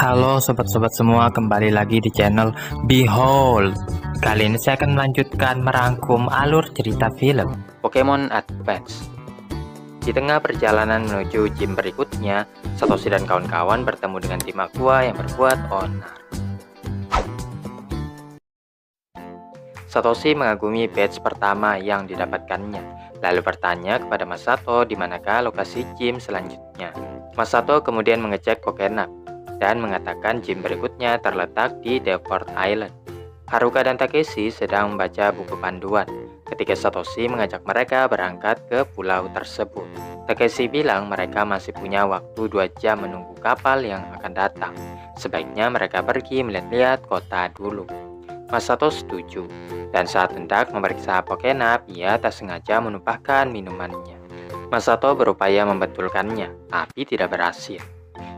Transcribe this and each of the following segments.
Halo sobat-sobat semua, kembali lagi di channel Behold. Kali ini saya akan melanjutkan merangkum alur cerita film Pokemon Advance. Di tengah perjalanan menuju gym berikutnya, Satoshi dan kawan-kawan bertemu dengan tim Aqua yang berbuat onar. Satoshi mengagumi badge pertama yang didapatkannya, lalu bertanya kepada Masato di manakah lokasi gym selanjutnya. Masato kemudian mengecek Pokénap dan mengatakan gym berikutnya terletak di Devport Island. Haruka dan Takeshi sedang membaca buku panduan ketika Satoshi mengajak mereka berangkat ke pulau tersebut. Takeshi bilang mereka masih punya waktu 2 jam menunggu kapal yang akan datang. Sebaiknya mereka pergi melihat-lihat kota dulu. Masato setuju, dan saat hendak memeriksa Pokénap, ia tak sengaja menumpahkan minumannya. Masato berupaya membetulkannya, tapi tidak berhasil.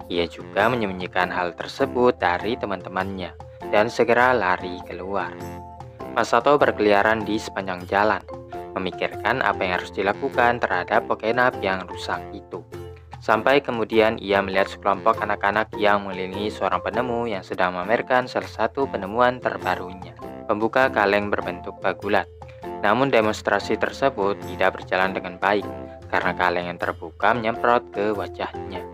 Ia juga menyembunyikan hal tersebut dari teman-temannya dan segera lari keluar. Masato berkeliaran di sepanjang jalan, memikirkan apa yang harus dilakukan terhadap Pokénap yang rusak itu. Sampai kemudian ia melihat sekelompok anak-anak yang mengelilingi seorang penemu yang sedang memamerkan salah satu penemuan terbarunya, pembuka kaleng berbentuk bagulat. Namun demonstrasi tersebut tidak berjalan dengan baik karena kaleng yang terbuka menyemprot ke wajahnya.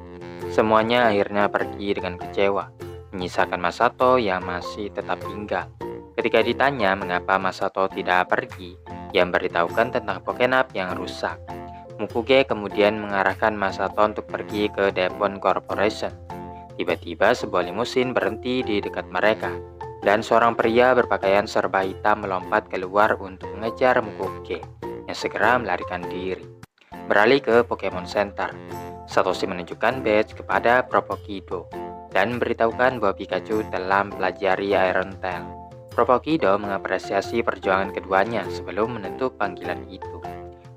Semuanya akhirnya pergi dengan kecewa, menyisakan Masato yang masih tetap tinggal. Ketika ditanya mengapa Masato tidak pergi, ia memberitahukan tentang Pokénap yang rusak. Mukuge kemudian mengarahkan Masato untuk pergi ke Devon Corporation. Tiba-tiba sebuah limusin berhenti di dekat mereka, dan seorang pria berpakaian serba hitam melompat keluar untuk mengejar Mukuge, yang segera melarikan diri. Beralih ke Pokemon Center, Satoshi menunjukkan badge kepada Propokido dan memberitahukan bahwa Pikachu telah mempelajari Iron Tail. Propokido mengapresiasi perjuangan keduanya sebelum menutup panggilan itu.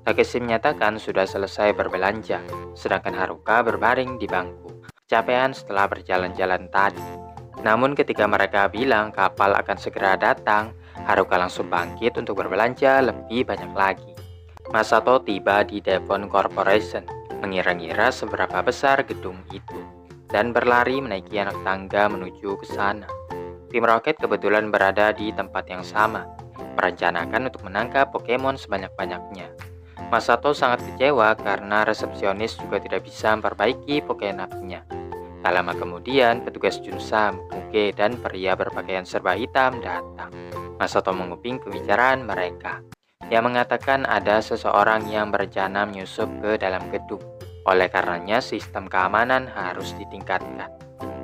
Takeshi menyatakan sudah selesai berbelanja, sedangkan Haruka berbaring di bangku, kecapean setelah berjalan-jalan tadi. Namun ketika mereka bilang kapal akan segera datang, Haruka langsung bangkit untuk berbelanja lebih banyak lagi. Masato tiba di Devon Corporation, mengira-ngira seberapa besar gedung itu, dan berlari menaiki anak tangga menuju ke sana. Tim Rocket kebetulan berada di tempat yang sama, merencanakan untuk menangkap Pokemon sebanyak-banyaknya. Masato sangat kecewa karena resepsionis juga tidak bisa memperbaiki Pokénapnya. Tak lama kemudian, petugas Junsa, Mukuge, dan pria berpakaian serba hitam datang. Masato menguping pembicaraan mereka. Ia mengatakan ada seseorang yang berencana menyusup ke dalam gedung. Oleh karenanya, sistem keamanan harus ditingkatkan.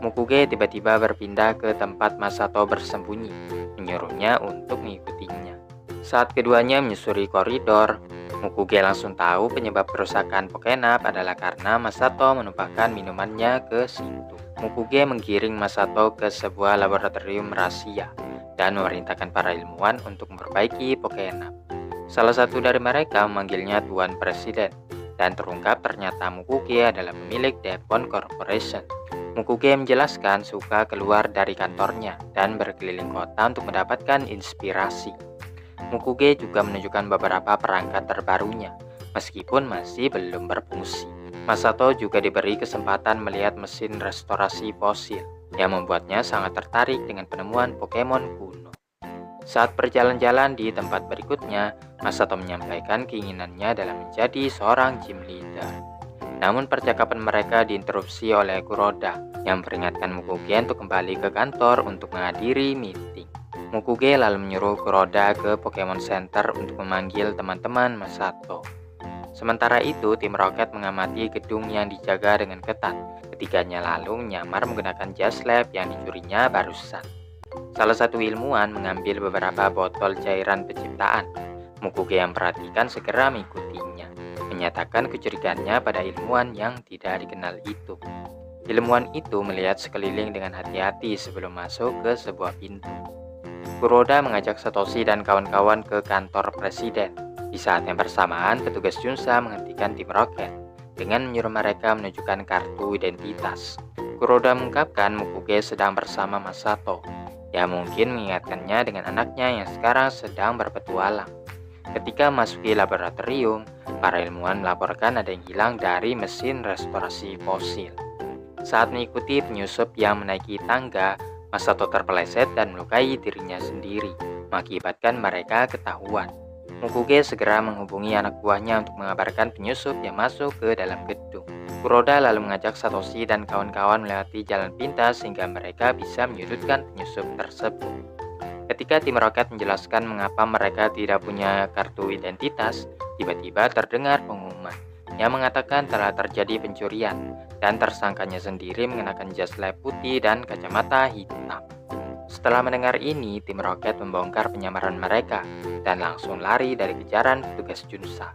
Mukuge tiba-tiba berpindah ke tempat Masato bersembunyi, menyuruhnya untuk mengikutinya. Saat keduanya menyusuri koridor, Mukuge langsung tahu penyebab kerusakan Pokénap adalah karena Masato menumpahkan minumannya ke situ. Mukuge menggiring Masato ke sebuah laboratorium rahasia dan memerintahkan para ilmuwan untuk memperbaiki Pokénap. Salah satu dari mereka memanggilnya Tuan Presiden, dan terungkap ternyata Mukuge adalah pemilik Devon Corporation. Mukuge menjelaskan suka keluar dari kantornya dan berkeliling kota untuk mendapatkan inspirasi. Mukuge juga menunjukkan beberapa perangkat terbarunya, meskipun masih belum berfungsi. Masato juga diberi kesempatan melihat mesin restorasi fosil, yang membuatnya sangat tertarik dengan penemuan Pokemon kuno. Saat berjalan-jalan di tempat berikutnya, Masato menyampaikan keinginannya dalam menjadi seorang gym leader. Namun percakapan mereka diinterupsi oleh Kuroda, yang memperingatkan Mukuge untuk kembali ke kantor untuk menghadiri meeting. Mukuge lalu menyuruh Kuroda ke Pokemon Center untuk memanggil teman-teman Masato. Sementara itu, tim Rocket mengamati gedung yang dijaga dengan ketat. Ketiganya lalu menyamar menggunakan jas lab yang dicurinya barusan. Salah satu ilmuwan mengambil beberapa botol cairan penciptaan. Mukuge yang perhatikan segera mengikutinya, menyatakan kecurigaannya pada ilmuwan yang tidak dikenal itu. Ilmuwan itu melihat sekeliling dengan hati-hati sebelum masuk ke sebuah pintu. Kuroda mengajak Satoshi dan kawan-kawan ke kantor presiden. Di saat yang bersamaan, petugas Junsa menghentikan tim Rocket dengan menyuruh mereka menunjukkan kartu identitas. Kuroda mengungkapkan Mukuge sedang bersama Masato, yang mungkin mengingatkannya dengan anaknya yang sekarang sedang berpetualang. Ketika memasuki laboratorium, para ilmuwan melaporkan ada yang hilang dari mesin restorasi fosil. Saat mengikuti penyusup yang menaiki tangga, Masato terpeleset dan melukai dirinya sendiri, mengakibatkan mereka ketahuan. Mukuge segera menghubungi anak buahnya untuk mengabarkan penyusup yang masuk ke dalam gedung. Kuroda lalu mengajak Satoshi dan kawan-kawan melewati jalan pintas sehingga mereka bisa menyudutkan penyusup tersebut. Ketika tim Roket menjelaskan mengapa mereka tidak punya kartu identitas, tiba-tiba terdengar pengumuman yang mengatakan telah terjadi pencurian dan tersangkanya sendiri mengenakan jas lab putih dan kacamata hitam. Setelah mendengar ini, tim Roket membongkar penyamaran mereka dan langsung lari dari kejaran petugas Junsa.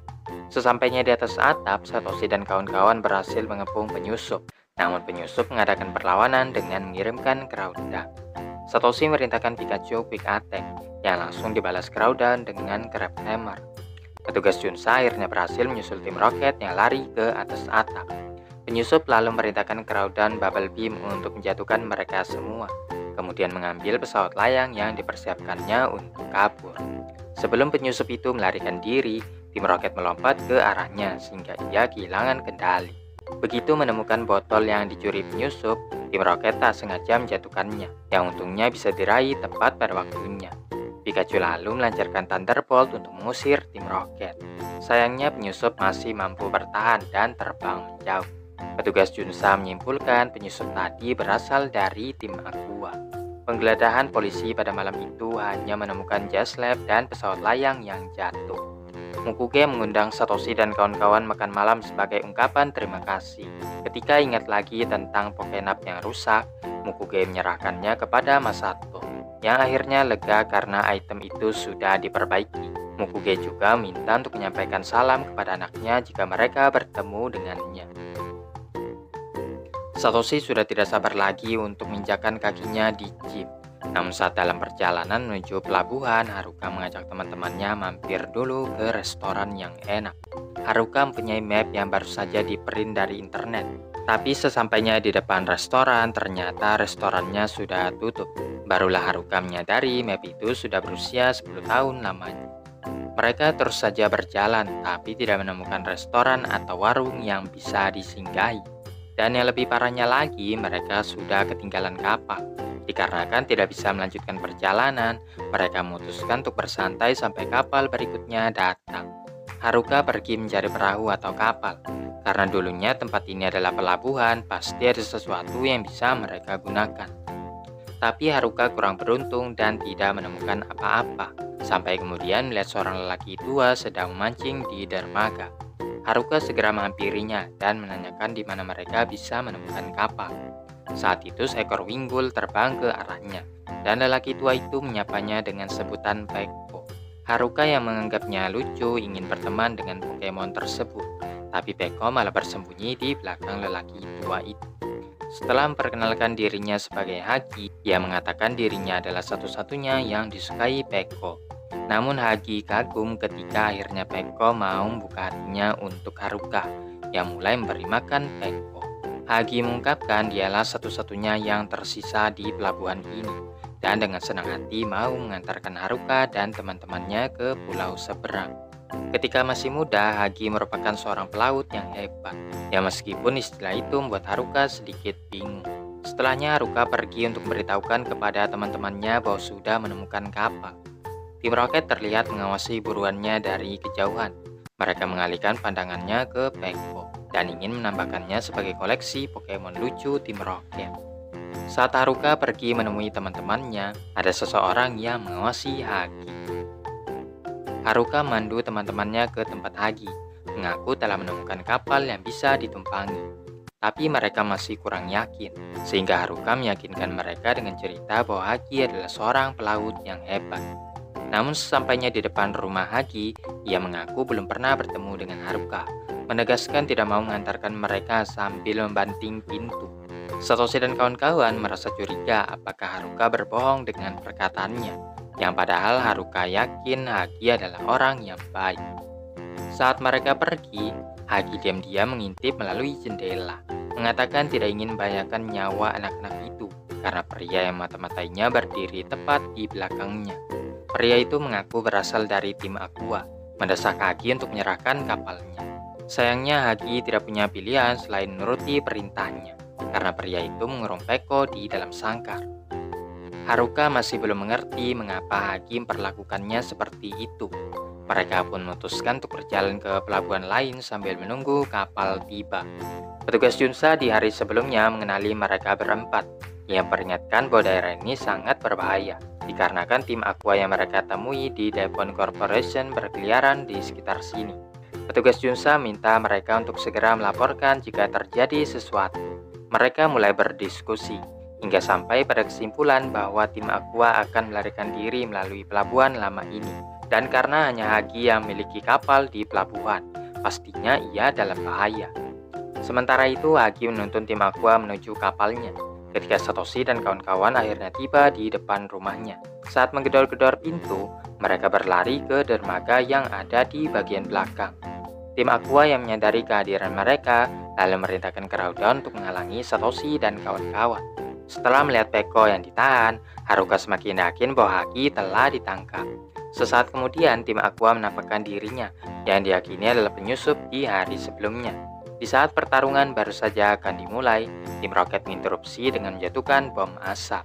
Sesampainya di atas atap, Satoshi dan kawan-kawan berhasil mengepung penyusup. Namun penyusup mengadakan perlawanan dengan mengirimkan Groudon. Satoshi merintahkan Pikachu Quick Attack yang langsung dibalas Groudon dengan Crab Hammer. Petugas Junsa akhirnya berhasil menyusul tim Roket yang lari ke atas atap. Penyusup lalu merintahkan Groudon Bubble Beam untuk menjatuhkan mereka semua, kemudian mengambil pesawat layang yang dipersiapkannya untuk kabur. Sebelum penyusup itu melarikan diri, tim Roket melompat ke arahnya sehingga ia kehilangan kendali. Begitu menemukan botol yang dicuri penyusup, tim Roket tak sengaja menjatuhkannya, yang untungnya bisa diraih tepat pada waktunya. Pikachu lalu melancarkan Thunderbolt untuk mengusir tim Roket. Sayangnya penyusup masih mampu bertahan dan terbang menjauh. Petugas Junsa menyimpulkan penyusup tadi berasal dari tim Aqua. Penggeledahan polisi pada malam itu hanya menemukan jas lab dan pesawat layang yang jatuh. Mukuge mengundang Satoshi dan kawan-kawan makan malam sebagai ungkapan terima kasih. Ketika ingat lagi tentang Pokénap yang rusak, Mukuge menyerahkannya kepada Masato, yang akhirnya lega karena item itu sudah diperbaiki. Mukuge juga minta untuk menyampaikan salam kepada anaknya jika mereka bertemu dengannya. Satoshi sudah tidak sabar lagi untuk menginjakan kakinya di jeep. Namun saat dalam perjalanan menuju pelabuhan, Haruka mengajak teman-temannya mampir dulu ke restoran yang enak. Haruka mempunyai map yang baru saja diprint dari internet. Tapi sesampainya di depan restoran, ternyata restorannya sudah tutup. Barulah Haruka menyadari map itu sudah berusia 10 tahun lamanya. Mereka terus saja berjalan, tapi tidak menemukan restoran atau warung yang bisa disinggahi. Dan yang lebih parahnya lagi, mereka sudah ketinggalan kapal. Dikarenakan tidak bisa melanjutkan perjalanan, mereka memutuskan untuk bersantai sampai kapal berikutnya datang. Haruka pergi mencari perahu atau kapal. Karena dulunya tempat ini adalah pelabuhan, pasti ada sesuatu yang bisa mereka gunakan. Tapi Haruka kurang beruntung dan tidak menemukan apa-apa. Sampai kemudian melihat seorang lelaki tua sedang memancing di dermaga. Haruka segera menghampirinya dan menanyakan di mana mereka bisa menemukan kapal. Saat itu seekor Wingull terbang ke arahnya, dan lelaki tua itu menyapanya dengan sebutan Peko. Haruka yang menganggapnya lucu ingin berteman dengan Pokemon tersebut, tapi Peko malah bersembunyi di belakang lelaki tua itu. Setelah memperkenalkan dirinya sebagai Hagi, ia mengatakan dirinya adalah satu-satunya yang disukai Peko. Namun Hagi kagum ketika akhirnya Peko mau membuka hatinya untuk Haruka, yang mulai memberi makan Peko. Hagi mengungkapkan dialah satu-satunya yang tersisa di pelabuhan ini, dan dengan senang hati mau mengantarkan Haruka dan teman-temannya ke pulau seberang. Ketika masih muda, Hagi merupakan seorang pelaut yang hebat, ya meskipun istilah itu membuat Haruka sedikit bingung. Setelahnya Haruka pergi untuk memberitahukan kepada teman-temannya bahwa sudah menemukan kapal. Tim Roket terlihat mengawasi buruannya dari kejauhan. Mereka mengalihkan pandangannya ke Peko dan ingin menambahkannya sebagai koleksi Pokemon lucu Tim Roket. Saat Haruka pergi menemui teman-temannya, ada seseorang yang mengawasi Hagi. Haruka memandu teman-temannya ke tempat Hagi, mengaku telah menemukan kapal yang bisa ditumpangi. Tapi mereka masih kurang yakin, sehingga Haruka meyakinkan mereka dengan cerita bahwa Hagi adalah seorang pelaut yang hebat. Namun sesampainya di depan rumah Hagi, ia mengaku belum pernah bertemu dengan Haruka, menegaskan tidak mau mengantarkan mereka sambil membanting pintu. Satoshi dan kawan-kawan merasa curiga apakah Haruka berbohong dengan perkataannya, yang padahal Haruka yakin Hagi adalah orang yang baik. Saat mereka pergi, Hagi diam-diam mengintip melalui jendela, mengatakan tidak ingin membahayakan nyawa anak-anak itu, karena pria yang mata-matainya berdiri tepat di belakangnya. Pria itu mengaku berasal dari tim Aqua, mendesak Hagi untuk menyerahkan kapalnya. Sayangnya Hagi tidak punya pilihan selain menuruti perintahnya. karena pria itu mengurung Peko di dalam sangkar. Haruka masih belum mengerti mengapa Hagi memperlakukannya seperti itu. Mereka pun memutuskan untuk berjalan ke pelabuhan lain sambil menunggu kapal tiba. Petugas Junsa di hari sebelumnya mengenali mereka berempat, yang peringatkan bahwa daerah ini sangat berbahaya, dikarenakan tim Aqua yang mereka temui di Devon Corporation berkeliaran di sekitar sini. Petugas Junsa minta mereka untuk segera melaporkan jika terjadi sesuatu. Mereka mulai berdiskusi, hingga sampai pada kesimpulan bahwa tim Aqua akan melarikan diri melalui pelabuhan lama ini. Dan karena hanya Hagi yang memiliki kapal di pelabuhan, pastinya ia dalam bahaya. Sementara itu, Hagi menuntun tim Aqua menuju kapalnya. Ketika Satoshi dan kawan-kawan akhirnya tiba di depan rumahnya. Saat menggedor-gedor pintu, mereka berlari ke dermaga yang ada di bagian belakang. Tim Aqua yang menyadari kehadiran mereka lalu merintahkan Groudon untuk menghalangi Satoshi dan kawan-kawan. Setelah melihat Peko yang ditahan, Haruka semakin yakin bahwa Hagi telah ditangkap. Sesaat kemudian, tim Aqua menampakkan dirinya yang diyakini adalah penyusup di hari sebelumnya. Di saat pertarungan baru saja akan dimulai, tim Rocket menginterupsi dengan menjatuhkan bom asap.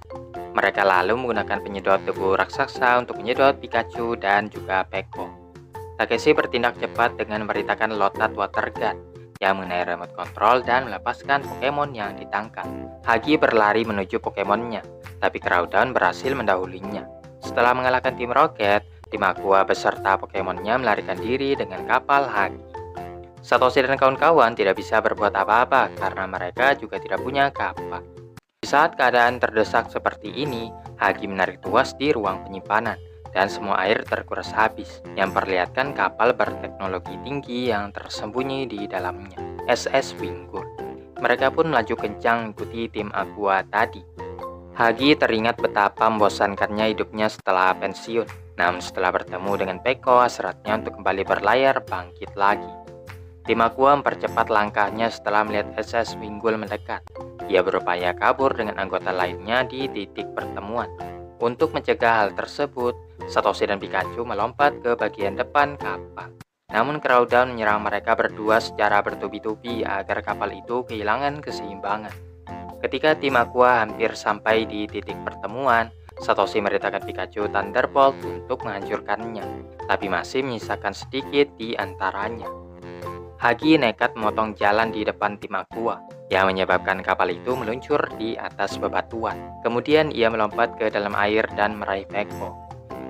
Mereka lalu menggunakan penyedot debu raksasa untuk menyedot Pikachu dan juga Peko. Takeshi bertindak cepat dengan memerintahkan Lotat Water Gun yang mengenai remote control dan melepaskan Pokemon yang ditangkap. Hagi berlari menuju Pokemonnya, tapi Groudon berhasil mendahulinya. Setelah mengalahkan tim Rocket, tim Aqua beserta Pokemonnya melarikan diri dengan kapal Hagi. Satoshi dan kawan-kawan tidak bisa berbuat apa-apa karena mereka juga tidak punya kapal. Di saat keadaan terdesak seperti ini, Hagi menarik tuas di ruang penyimpanan dan semua air terkuras habis, yang memperlihatkan kapal berteknologi tinggi yang tersembunyi di dalamnya, SS Wingull. Mereka pun melaju kencang mengikuti tim Aqua tadi. Hagi teringat betapa membosankannya hidupnya setelah pensiun, namun setelah bertemu dengan Peko, hasratnya untuk kembali berlayar bangkit lagi. Tim Aqua mempercepat langkahnya setelah melihat SS Wingull mendekat. Ia berupaya kabur dengan anggota lainnya di titik pertemuan. Untuk mencegah hal tersebut, Satoshi dan Pikachu melompat ke bagian depan kapal. Namun Groudon menyerang mereka berdua secara bertubi-tubi agar kapal itu kehilangan keseimbangan. Ketika tim Aqua hampir sampai di titik pertemuan, Satoshi merintahkan Pikachu Thunderbolt untuk menghancurkannya, tapi masih menyisakan sedikit di antaranya. Hagi nekat memotong jalan di depan tim Aqua, yang menyebabkan kapal itu meluncur di atas bebatuan. Kemudian ia melompat ke dalam air dan meraih Peko.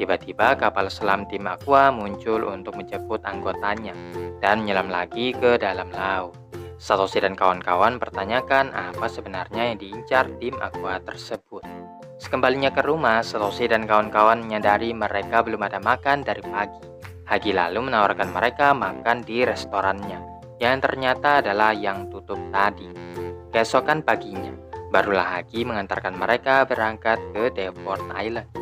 Tiba-tiba kapal selam tim Aqua muncul untuk menjemput anggotanya dan menyelam lagi ke dalam laut. Satoshi dan kawan-kawan pertanyakan apa sebenarnya yang diincar tim Aqua tersebut. Sekembalinya ke rumah, Satoshi dan kawan-kawan menyadari mereka belum ada makan dari pagi. Hagi lalu menawarkan mereka makan di restorannya, yang ternyata adalah yang tutup tadi. Keesokan paginya, barulah Hagi mengantarkan mereka berangkat ke Devon Island.